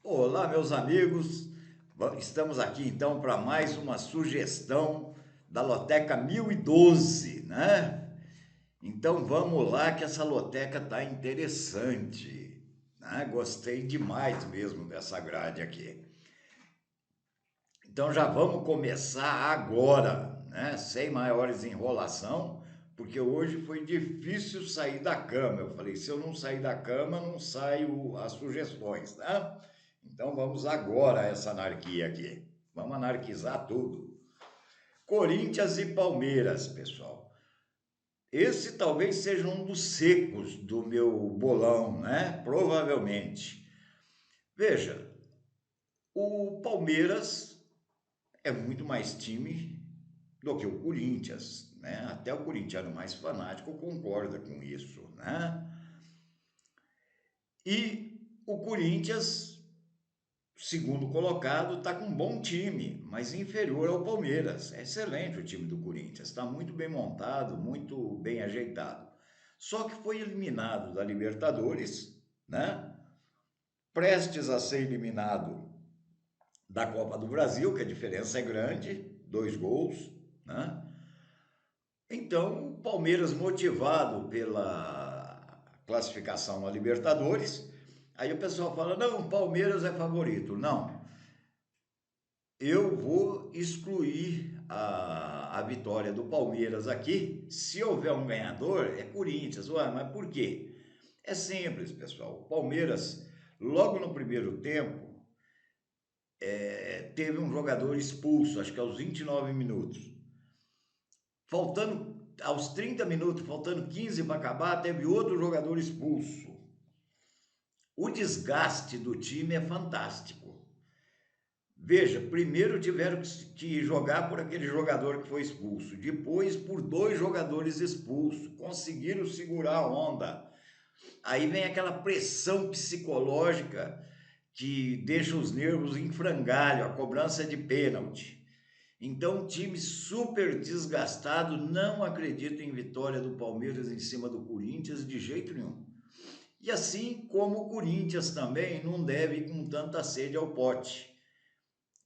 Olá, meus amigos. Estamos aqui então para mais uma sugestão da Loteca 1012, né? Então vamos lá que essa loteca tá interessante, né? Gostei demais mesmo dessa grade aqui. Então já vamos começar agora, né? Sem maiores enrolação, porque hoje foi difícil sair da cama. Eu falei, se eu não sair da cama, não saio as sugestões, tá? Então vamos agora a essa anarquia aqui. Vamos anarquizar tudo. Corinthians e Palmeiras, pessoal. Esse talvez seja um dos secos do meu bolão, né? Provavelmente. Veja, o Palmeiras é muito mais time do que o Corinthians, né? Até o corintiano mais fanático concorda com isso, né? E o Corinthians, segundo colocado, está com um bom time, mas inferior ao Palmeiras. É excelente o time do Corinthians, está muito bem montado, muito bem ajeitado. Só que foi eliminado da Libertadores, né? Prestes a ser eliminado da Copa do Brasil, que a diferença é grande, 2 gols, né? Então, o Palmeiras, motivado pela classificação na Libertadores, aí o pessoal fala: não, o Palmeiras é favorito. Não, eu vou excluir a vitória do Palmeiras aqui. Se houver um ganhador, é Corinthians. Ué, mas por quê? É simples, pessoal. O Palmeiras, logo no primeiro tempo, teve um jogador expulso, acho que aos 29 minutos. Faltando aos 30 minutos, faltando 15 para acabar, teve outro jogador expulso. O desgaste do time é fantástico. Veja, primeiro tiveram que jogar por aquele jogador que foi expulso, depois por 2 jogadores expulsos, conseguiram segurar a onda. Aí vem aquela pressão psicológica que deixa os nervos em frangalho, a cobrança de pênalti. Então, um time super desgastado, não acredito em vitória do Palmeiras em cima do Corinthians de jeito nenhum. E assim como o Corinthians também não deve ir com tanta sede ao pote,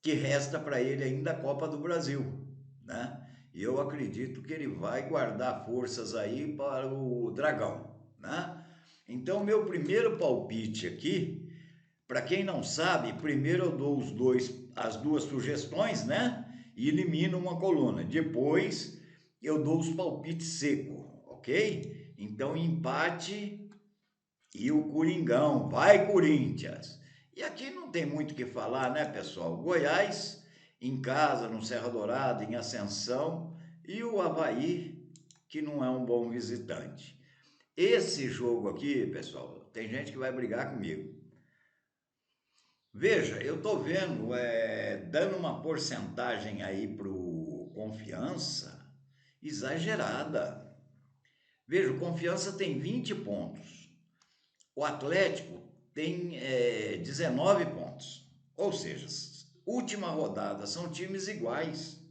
que resta para ele ainda a Copa do Brasil, né? E eu acredito que ele vai guardar forças aí para o Dragão, né? Então, meu primeiro palpite aqui, para quem não sabe, primeiro eu dou as duas sugestões, né? E elimino uma coluna. Depois eu dou os palpites seco, ok? Então, empate e o Coringão. Vai, Corinthians! E aqui não tem muito o que falar, né, pessoal? Goiás em casa, no Serra Dourada, em Ascensão, e o Avaí, que não é um bom visitante. Esse jogo aqui, pessoal, tem gente que vai brigar comigo. Veja, eu tô vendo, dando uma porcentagem aí pro Confiança exagerada. Veja, o Confiança tem 20 pontos. O Atlético tem 19 pontos. Ou seja, última rodada, são times iguais.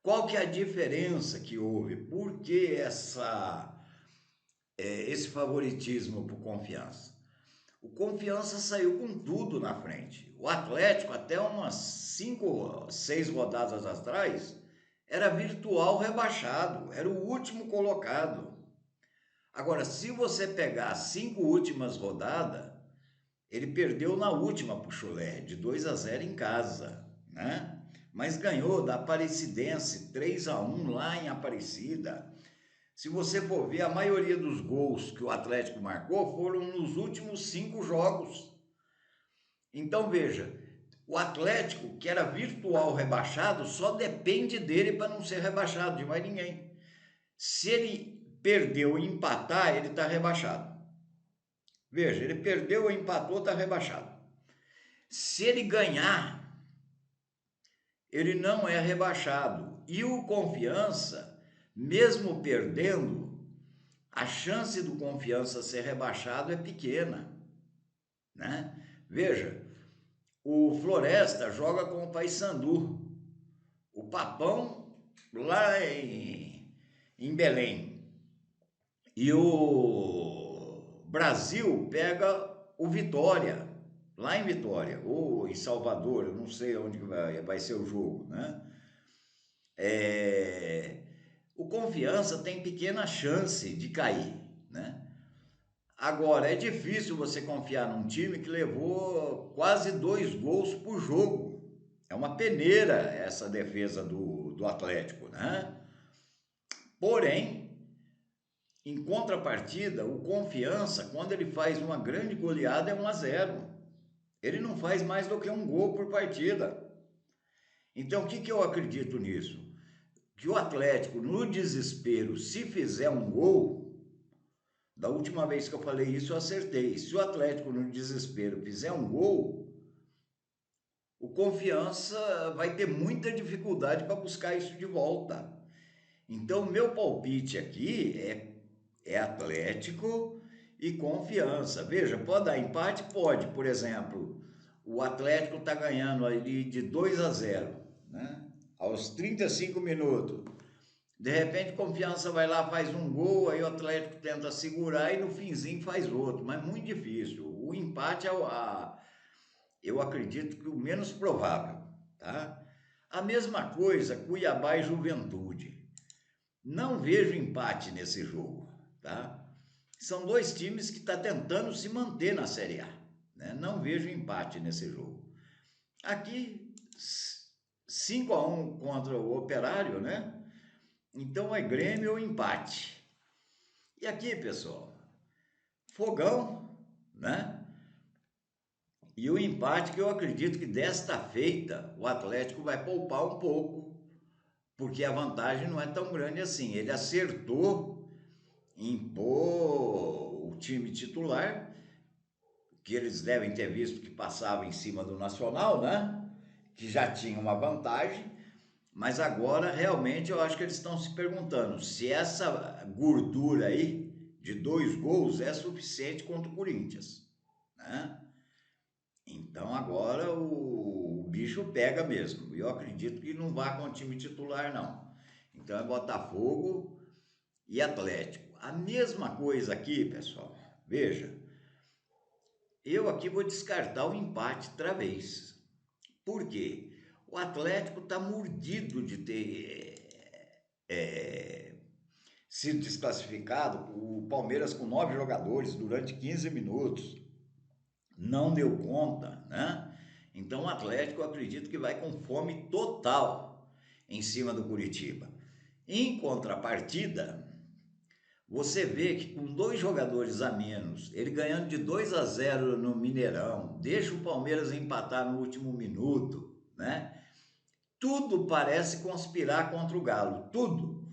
Qual que é a diferença que houve? Por que esse favoritismo para o Confiança? O Confiança saiu com tudo na frente. O Atlético, até umas 5, 6 rodadas atrás, era virtual rebaixado, era o último colocado. Agora, se você pegar as 5 últimas rodadas, ele perdeu na última para o Chulé, de 2-0 em casa, né? Mas ganhou da Aparecidense 3-1 lá em Aparecida. Se você for ver, a maioria dos gols que o Atlético marcou foram nos últimos 5 jogos. Então veja, o Atlético, que era virtual rebaixado, só depende dele para não ser rebaixado, de mais ninguém. Se ele perdeu e empatar, ele está rebaixado. Veja, ele perdeu ou empatou, está rebaixado. Se ele ganhar, ele não é rebaixado. E o Confiança, mesmo perdendo, a chance do Confiança ser rebaixado é pequena, né? Veja, o Floresta joga com o Paysandu, o Papão lá em Belém. E o Brasil pega o Vitória lá em Vitória, ou em Salvador, eu não sei onde vai ser o jogo, né? O Confiança tem pequena chance de cair, né? Agora, é difícil você confiar num time que levou quase 2 gols por jogo. É uma peneira essa defesa do Atlético, né? Porém, em contrapartida, o Confiança, quando ele faz uma grande goleada, é 1-0. Ele não faz mais do que 1 gol por partida. Então, o que eu acredito nisso? Que o Atlético, no desespero, se fizer 1 gol, da última vez que eu falei isso, eu acertei. Se o Atlético, no desespero, fizer 1 gol, o Confiança vai ter muita dificuldade para buscar isso de volta. Então, meu palpite aqui é Atlético e Confiança. Veja, pode dar empate? Pode. Por exemplo, o Atlético está ganhando ali de 2-0, né? Aos 35 minutos. De repente, Confiança vai lá, faz 1 gol, aí o Atlético tenta segurar e no finzinho faz outro, mas muito difícil. O empate eu acredito que o menos provável, tá? A mesma coisa, Cuiabá e Juventude. Não vejo empate nesse jogo, tá? São 2 times que estão tentando se manter na Série A, né? Não vejo empate nesse jogo. Aqui, 5-1 contra o Operário, né? Então é Grêmio ou empate. E aqui, pessoal, fogão, né? E o empate que eu acredito que desta feita o Atlético vai poupar um pouco, porque a vantagem não é tão grande assim. Ele acertou em pôr o time titular, que eles devem ter visto que passava em cima do Nacional, né? Que já tinha uma vantagem, mas agora realmente eu acho que eles estão se perguntando se essa gordura aí de 2 gols é suficiente contra o Corinthians, né? Então agora o bicho pega mesmo. Eu acredito que não vá com o time titular, não. Então é Botafogo e Atlético. A mesma coisa aqui, pessoal. Veja, eu aqui vou descartar o empate outra vez. Por quê? O Atlético está mordido de ter sido desclassificado. O Palmeiras com 9 jogadores durante 15 minutos. Não deu conta, né? Então o Atlético, eu acredito que vai com fome total em cima do Curitiba. Em contrapartida, você vê que com 2 jogadores a menos, ele ganhando de 2-0 no Mineirão, deixa o Palmeiras empatar no último minuto, né? Tudo parece conspirar contra o Galo, tudo,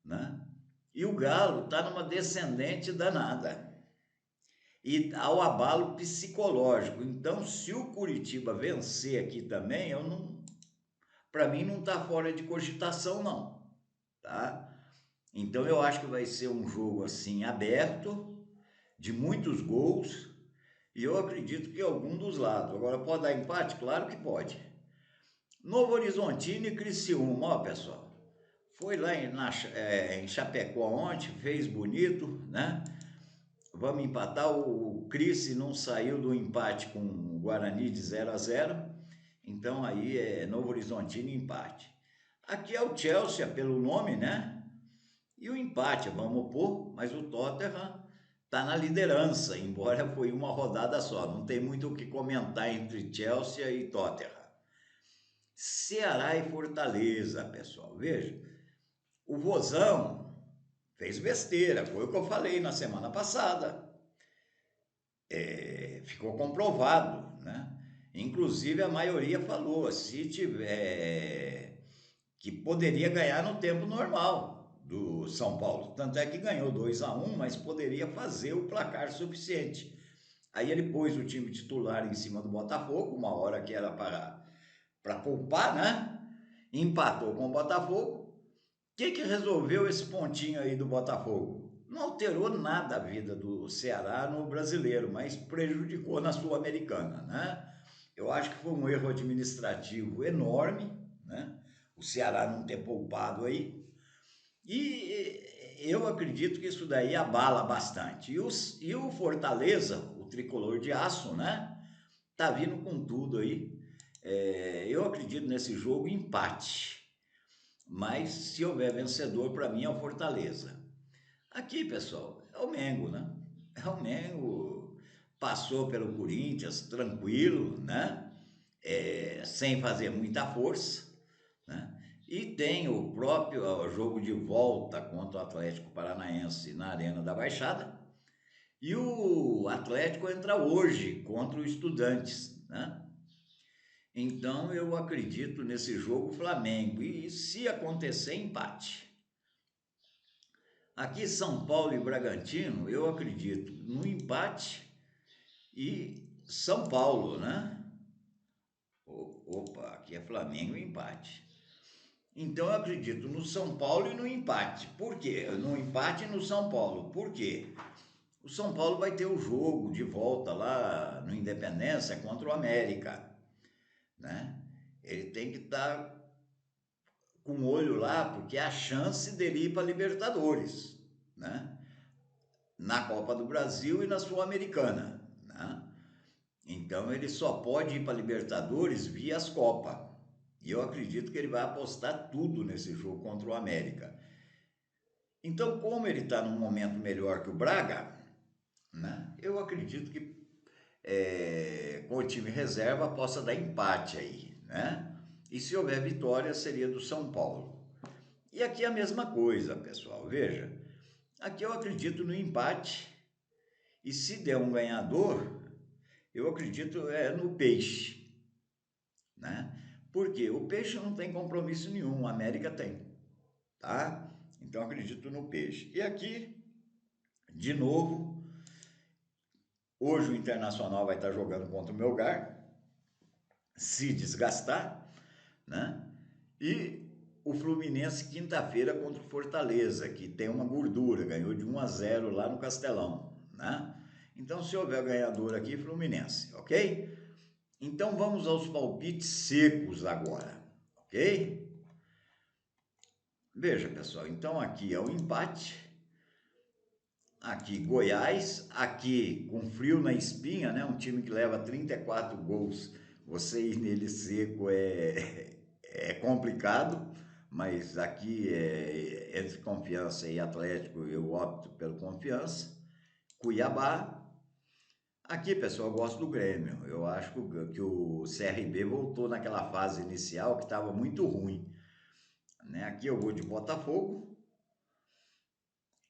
né? E o Galo está numa descendente danada e ao abalo psicológico. Então, se o Curitiba vencer aqui também, eu não, para mim não está fora de cogitação não, tá? Então eu acho que vai ser um jogo assim aberto, de muitos gols, e eu acredito que algum dos lados. Agora pode dar empate? Claro que pode. Novo Horizontino e Criciúma, ó pessoal, foi lá em Chapecó ontem, fez bonito, né? Vamos empatar, o Cris não saiu do empate com o Guarani de 0-0, então aí é Novo Horizontino e empate. Aqui é o Chelsea, pelo nome, né? E o empate, vamos pôr, mas o Tottenham está na liderança, embora foi uma rodada só. Não tem muito o que comentar entre Chelsea e Tottenham. Ceará e Fortaleza, pessoal. Veja, o Vozão fez besteira, foi o que eu falei na semana passada. Ficou comprovado, né? Inclusive a maioria falou, se tiver, que poderia ganhar no tempo normal do São Paulo. Tanto é que ganhou 2-1, mas poderia fazer o placar suficiente. Aí ele pôs o time titular em cima do Botafogo, uma hora que era para poupar, né? Empatou com o Botafogo. O que resolveu esse pontinho aí do Botafogo? Não alterou nada a vida do Ceará no Brasileiro, mas prejudicou na Sul-Americana, né? Eu acho que foi um erro administrativo enorme, né? O Ceará não ter poupado aí. E eu acredito que isso daí abala bastante. E o Fortaleza, o tricolor de aço, né? tá vindo com tudo aí. Eu acredito nesse jogo empate, mas se houver vencedor, para mim é o Fortaleza. Aqui, pessoal, é o Mengo, né? É o Mengo, passou pelo Corinthians tranquilo, né? Sem fazer muita força, né? E tem o próprio jogo de volta contra o Atlético Paranaense na Arena da Baixada. E o Atlético entra hoje contra o Estudantes, né? Então eu acredito nesse jogo Flamengo. E se acontecer empate. Aqui São Paulo e Bragantino, eu acredito no empate e São Paulo, né? Opa, aqui é Flamengo e empate. Então eu acredito no São Paulo e no empate. Por quê? No empate e no São Paulo. Por quê? O São Paulo vai ter o jogo de volta lá no Independência contra o América, né? Ele tem que estar com o olho lá, porque é a chance dele ir para a Libertadores, né? Na Copa do Brasil e na Sul-Americana, né? Então ele só pode ir para a Libertadores via as Copas. E eu acredito que ele vai apostar tudo nesse jogo contra o América. Então, como ele está num momento melhor que o Braga, né? Eu acredito que com o time reserva possa dar empate aí, né? E se houver vitória, seria do São Paulo. E aqui é a mesma coisa, pessoal. Veja, aqui eu acredito no empate. E se der um ganhador, eu acredito no Peixe, né? Porque o Peixe não tem compromisso nenhum, a América tem, tá? Então eu acredito no Peixe. E aqui, de novo, hoje o Internacional vai estar jogando contra o Melgar, se desgastar, né? E o Fluminense quinta-feira contra o Fortaleza, que tem uma gordura, ganhou de 1-0 lá no Castelão, né? Então, se houver ganhador aqui, Fluminense, ok? Então, vamos aos palpites secos agora, ok? Veja, pessoal, então aqui é o empate, aqui Goiás, aqui com frio na espinha, né? Um time que leva 34 gols, você ir nele seco é complicado, mas aqui entre Confiança e Atlético eu opto pelo Confiança. Cuiabá, aqui pessoal eu gosto do Grêmio, eu acho que o CRB voltou naquela fase inicial que estava muito ruim, né? Aqui eu vou de Botafogo.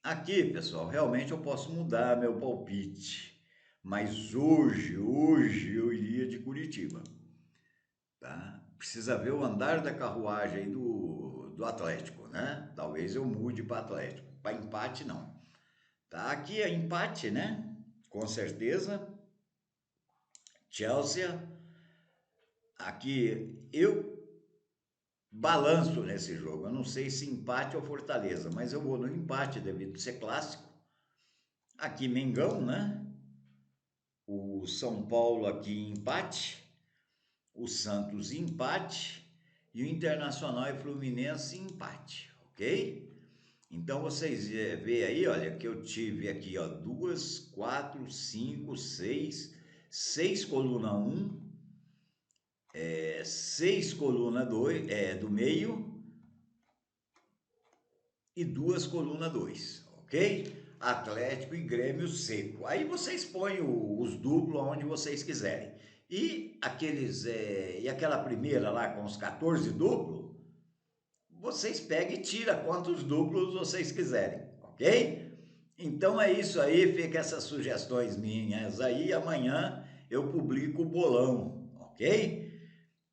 Aqui pessoal, realmente eu posso mudar meu palpite, mas hoje eu iria de Curitiba, tá? Precisa ver o andar da carruagem aí do Atlético, né? Talvez eu mude para Atlético. Para empate, não. Tá? Aqui é empate, né? Com certeza. Chelsea. Aqui eu balanço nesse jogo. Eu não sei se empate ou Fortaleza, mas eu vou no empate devido ser clássico. Aqui Mengão, né? O São Paulo aqui empate. O Santos empate. E o Internacional e Fluminense empate, ok? Então vocês veem aí, olha, que eu tive aqui, ó, 2, 4, 5, 6, 6 coluna 1, 6 coluna 2, do meio e 2 coluna 2, ok? Atlético e Grêmio seco. Aí vocês põem os duplos onde vocês quiserem. E aquela primeira lá com os 14 duplos, vocês pegam e tiram quantos duplos vocês quiserem, ok? Então é isso aí, fica essas sugestões minhas aí, amanhã eu publico o bolão, ok?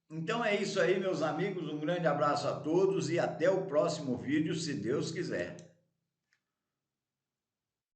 Então é isso aí, meus amigos, um grande abraço a todos e até o próximo vídeo, se Deus quiser.